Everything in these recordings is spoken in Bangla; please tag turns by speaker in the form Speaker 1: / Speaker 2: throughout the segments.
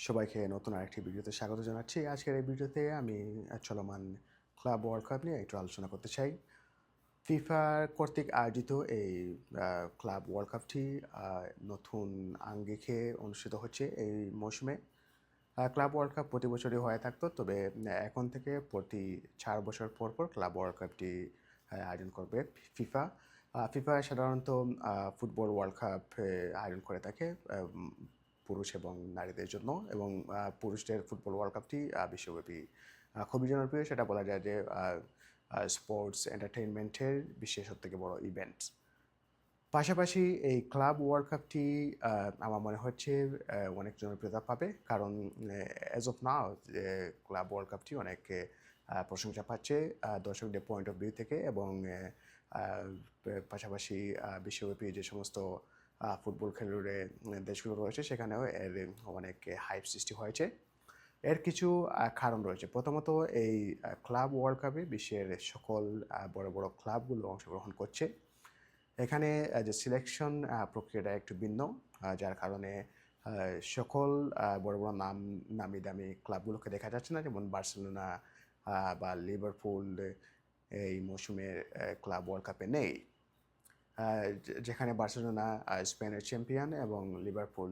Speaker 1: সবাইকে নতুন আরেকটি ভিডিওতে স্বাগত জানাচ্ছি। আজকের এই ভিডিওতে আমি চলমান ক্লাব ওয়ার্ল্ড কাপ নিয়ে একটু আলোচনা করতে চাই। ফিফা কর্তৃক আয়োজিত এই ক্লাব ওয়ার্ল্ড কাপটি নতুন আঙ্গিকে অনুষ্ঠিত হচ্ছে এই মৌসুমে। ক্লাব ওয়ার্ল্ড কাপ প্রতি বছরই হয়ে থাকতো, তবে এখন থেকে প্রতি 4 বছর পর পর ক্লাব ওয়ার্ল্ড কাপটি আয়োজন করবে ফিফা। ফিফা সাধারণত ফুটবল ওয়ার্ল্ড কাপ আয়োজন করে থাকে পুরুষ এবং নারীদের জন্য, এবং পুরুষদের ফুটবল ওয়ার্ল্ড কাপটি বিশ্বব্যাপী খুবই জনপ্রিয়। সেটা বলা যায় যে স্পোর্টস এন্টারটেইনমেন্টের বিশ্বের সবথেকে বড় ইভেন্ট। পাশাপাশি এই ক্লাব ওয়ার্ল্ড কাপটি আমার মনে হচ্ছে অনেক জনপ্রিয়তা পাবে, কারণ as of now club world কাপটি অনেক প্রশংসা পাচ্ছে দর্শকদের পয়েন্ট অফ ভিউ থেকে, এবং পাশাপাশি বিশ্বব্যাপী যে সমস্ত ফুটবল খেলুড়ে দেশগুলো রয়েছে সেখানেও এর অনেক হাইপ সৃষ্টি হয়েছে। এর কিছু কারণ রয়েছে। প্রথমত, এই ক্লাব ওয়ার্ল্ড কাপে বিশ্বের সকল বড় বড় ক্লাবগুলো অংশগ্রহণ করছে। এখানে যে সিলেকশন প্রক্রিয়াটা একটু ভিন্ন, যার কারণে সকল বড় বড় নামি দামি ক্লাবগুলোকে দেখা যাচ্ছে না, যেমন বার্সেলোনা বা লিভারপুল এই মৌসুমের ক্লাব ওয়ার্ল্ড কাপে নেই। যেখানে বার্সেলোনা স্পেনের চ্যাম্পিয়ন এবং লিভারপুল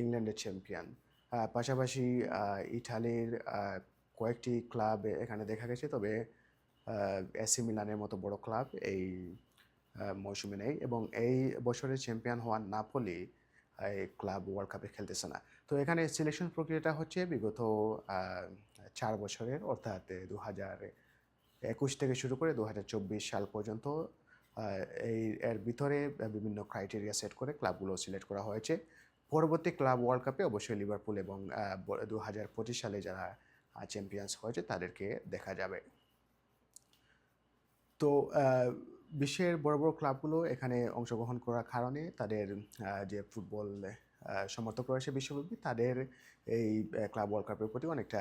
Speaker 1: ইংল্যান্ডের চ্যাম্পিয়ন। পাশাপাশি ইটালির কয়েকটি ক্লাব এখানে দেখা গেছে, তবে এসি মিলানের মতো বড় ক্লাব এই মৌসুমে নেই, এবং এই বছরের চ্যাম্পিয়ন হওয়ার নাপোলি এই ক্লাব ওয়ার্ল্ড কাপে খেলতেছে না। তো এখানে সিলেকশন প্রক্রিয়াটা হচ্ছে বিগত 4 বছরের, অর্থাৎ 2021 থেকে শুরু করে 2024 সাল পর্যন্ত এর ভিতরে বিভিন্ন ক্রাইটেরিয়া সেট করে ক্লাবগুলো সিলেক্ট করা হয়েছে। পরবর্তী ক্লাব ওয়ার্ল্ড কাপে অবশ্যই লিভারপুল এবং 2025 সালে যারা চ্যাম্পিয়ন্স হয়েছে তাদেরকে দেখা যাবে। তো বিশ্বের বড় বড় ক্লাবগুলো এখানে অংশগ্রহণ করার কারণে তাদের যে ফুটবল সমর্থক রয়েছে বিশ্বব্যাপী, তাদের এই ক্লাব ওয়ার্ল্ড কাপের প্রতি অনেকটা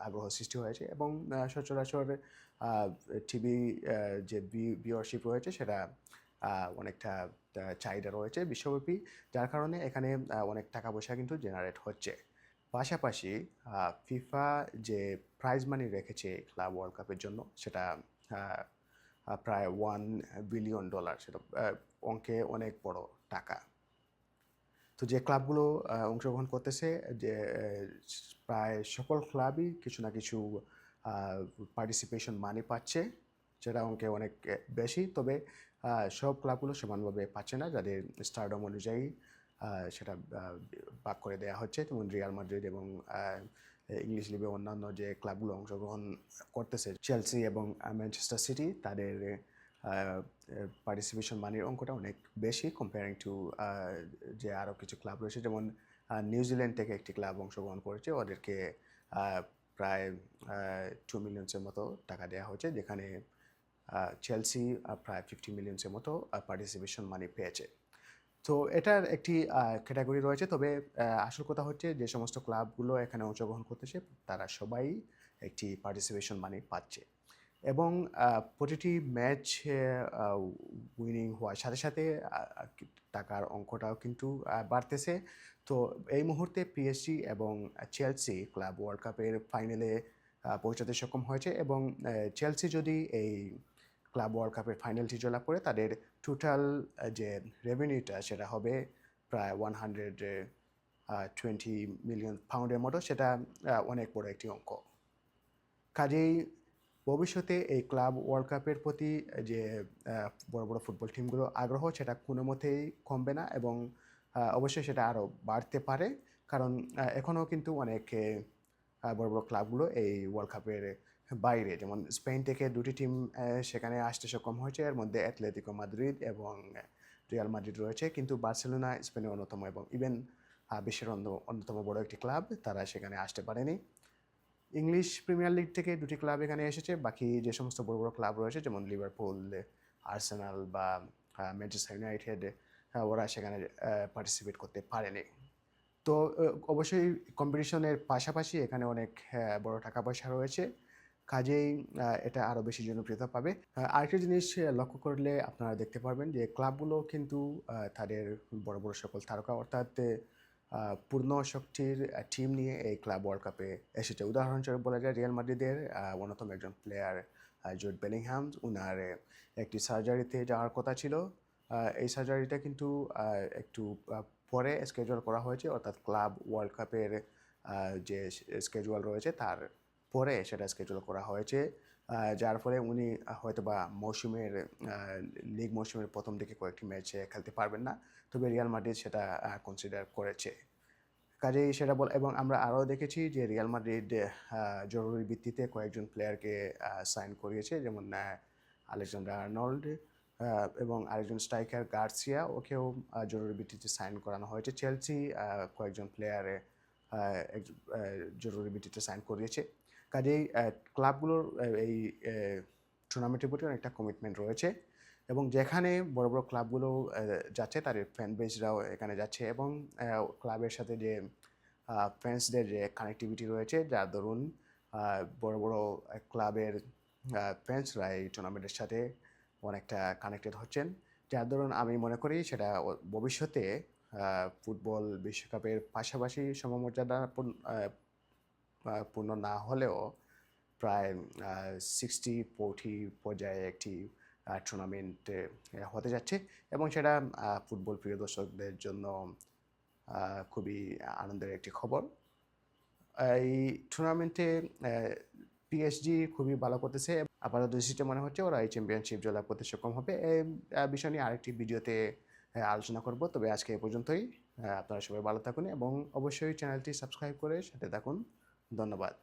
Speaker 1: আগ্রহ সৃষ্টি হয়েছে, এবং সচরাচর টিভি যে ভিউয়ারশিপ রয়েছে সেটা অনেকটা চাহিদা রয়েছে বিশ্বব্যাপী, যার কারণে এখানে অনেক টাকা পয়সা কিন্তু জেনারেট হচ্ছে। পাশাপাশি ফিফা যে প্রাইজ মানি রেখেছে ক্লাব ওয়ার্ল্ড কাপের জন্য, সেটা প্রায় $1 বিলিয়ন, সেটা অঙ্কে অনেক বড় টাকা। তো যে ক্লাবগুলো অংশগ্রহণ করতেছে, যে প্রায় সকল ক্লাবই কিছু না কিছু পার্টিসিপেশন মানি পাচ্ছে, যেটা অঙ্কে অনেক বেশি, তবে সব ক্লাবগুলো সমানভাবে পাচ্ছে না। যাদের স্টারডম অনুযায়ী সেটা ভাগ করে দেওয়া হচ্ছে, যেমন রিয়াল মাদ্রিদ এবং ইংলিশ লিগে অন্যান্য যে ক্লাবগুলো অংশগ্রহণ করতেছে, চেলসি এবং ম্যানচেস্টার সিটি, তাদের পার্টিসিপেশন মানির অঙ্কটা অনেক বেশি কম্পেয়ারিং টু যে আরও কিছু ক্লাব রয়েছে, যেমন নিউজিল্যান্ড থেকে একটি ক্লাব অংশগ্রহণ করেছে, ওদেরকে প্রায় 2 মিলিয়নসের মতো টাকা দেওয়া হয়েছে, যেখানে চেলসি প্রায় 50 মিলিয়নসের মতো পার্টিসিপেশন মানি পেয়েছে। তো এটার একটি ক্যাটাগরি রয়েছে, তবে আসল কথা হচ্ছে যে সমস্ত ক্লাবগুলো এখানে অংশগ্রহণ করতেছে তারা সবাই একটি পার্টিসিপেশন মানি পাচ্ছে, এবং প্রতিটি ম্যাচ উইনিং হওয়ার সাথে সাথে টাকার অঙ্কটাও কিন্তু বাড়তেছে। তো এই মুহূর্তে পিএসজি এবং চেলসি ক্লাব ওয়ার্ল্ড কাপের ফাইনালে পৌঁছাতে সক্ষম হয়েছে, এবং চেলসি যদি এই ক্লাব ওয়ার্ল্ড কাপের ফাইনালটি জয়লাভ করে, তাদের টোটাল যে রেভিনিউটা সেটা হবে প্রায় 120 মিলিয়ন পাউন্ডের মতো, সেটা অনেক বড় একটি অঙ্ক। কাজেই ভবিষ্যতে এই ক্লাব ওয়ার্ল্ড কাপের প্রতি যে বড় বড় ফুটবল টিমগুলো আগ্রহ, সেটা কোনো মতেই কমবে না, এবং অবশ্যই সেটা আরও বাড়তে পারে, কারণ এখনও কিন্তু অনেক বড় বড় ক্লাবগুলো এই ওয়ার্ল্ড কাপের বাইরে, যেমন স্পেন থেকে 2টি টিম সেখানে আসতে সক্ষম হয়েছে, এর মধ্যে অ্যাটলেটিকো মাদ্রিদ এবং রিয়াল মাদ্রিদ রয়েছে, কিন্তু বার্সেলোনা স্পেনের অন্যতম এবং ইভেন বিশ্বের অন্যতম বড় একটি ক্লাব, তারা সেখানে আসতে পারেনি। ইংলিশ প্রিমিয়ার লিগ থেকে 2টি ক্লাব এখানে এসেছে, বাকি যে সমস্ত বড় বড় ক্লাব রয়েছে যেমন লিভারপুল, আর্সেনাল বা ম্যানচেস্টার ইউনাইটেড, ওরা সেখানে পার্টিসিপেট করতে পারেনি। তো অবশ্যই কম্পিটিশনের পাশাপাশি এখানে অনেক বড় টাকা পয়সা রয়েছে, কাজেই এটা আরও বেশি জনপ্রিয়তা পাবে। আরেকটা জিনিস লক্ষ্য করলে আপনারা দেখতে পারবেন যে ক্লাবগুলো কিন্তু তাদের বড় বড় সকল তারকা, অর্থাৎ পূর্ণ শক্তির টিম নিয়ে এই ক্লাব ওয়ার্ল্ড কাপে এসেছে। উদাহরণস্বরূপ বলা যায় রিয়াল মাদ্রিদের অন্যতম একজন প্লেয়ার জুড বেলিংহাম, উনার একটি সার্জারিতে যাওয়ার কথা ছিল। এই সার্জারিটা কিন্তু একটু পরে স্কেজুয়াল করা হয়েছে, অর্থাৎ ক্লাব ওয়ার্ল্ড কাপের যে স্কেজুয়াল রয়েছে তার পরে সেটা স্কেজুয়াল করা হয়েছে, যার ফলে উনি হয়তোবা লিগ মৌসুমের প্রথম দিকে কয়েকটি ম্যাচে খেলতে পারবেন না, তবে রিয়াল মাদ্রিদ সেটা কনসিডার করেছে। কাজেই সেটা এবং আমরা আরও দেখেছি যে রিয়াল মাদ্রিদ জরুরি ভিত্তিতে কয়েকজন প্লেয়ারকে সাইন করিয়েছে, যেমন আলেকজান্ডার আর্নল্ড এবং আরেকজন স্ট্রাইকার গার্সিয়া, ওকেও জরুরি ভিত্তিতে সাইন করানো হয়েছে। চেলসি কয়েকজন প্লেয়ারে জরুরি ভিত্তিতে সাইন করিয়েছে। কাজেই ক্লাবগুলোর এই টুর্নামেন্টের প্রতি অনেকটা কমিটমেন্ট রয়েছে, এবং যেখানে বড় বড় ক্লাবগুলো যাচ্ছে তাদের ফ্যান বেসরাও এখানে যাচ্ছে, এবং ক্লাবের সাথে যে ফ্যান্সদের যে কানেক্টিভিটি রয়েছে, যার দরুন বড় বড় ক্লাবের ফ্যান্সরা এই টুর্নামেন্টের সাথে অনেকটা কানেক্টেড হচ্ছেন, যার দরুন আমি মনে করি সেটা ভবিষ্যতে ফুটবল বিশ্বকাপের পাশাপাশি সমমর্যাদা পূর্ণ না হলেও প্রায় 60-40 পর্যায়ে একটি টুর্নামেন্ট হতে যাচ্ছে, এবং সেটা ফুটবল প্রিয় দর্শকদের জন্য খুবই আনন্দের একটি খবর। এই টুর্নামেন্টে পিএসজি খুবই ভালো করতেছে, আপাতত দৃষ্টিতে মনে হচ্ছে ওরা এই চ্যাম্পিয়নশিপ জয়লাভ করতে সক্ষম হবে। এই বিষয় নিয়ে আরেকটি ভিডিওতে আলোচনা করব, তবে আজকে এ পর্যন্তই। আপনারা সবাই ভালো থাকুন এবং অবশ্যই চ্যানেলটি সাবস্ক্রাইব করে সাথে থাকুন। ধন্যবাদ।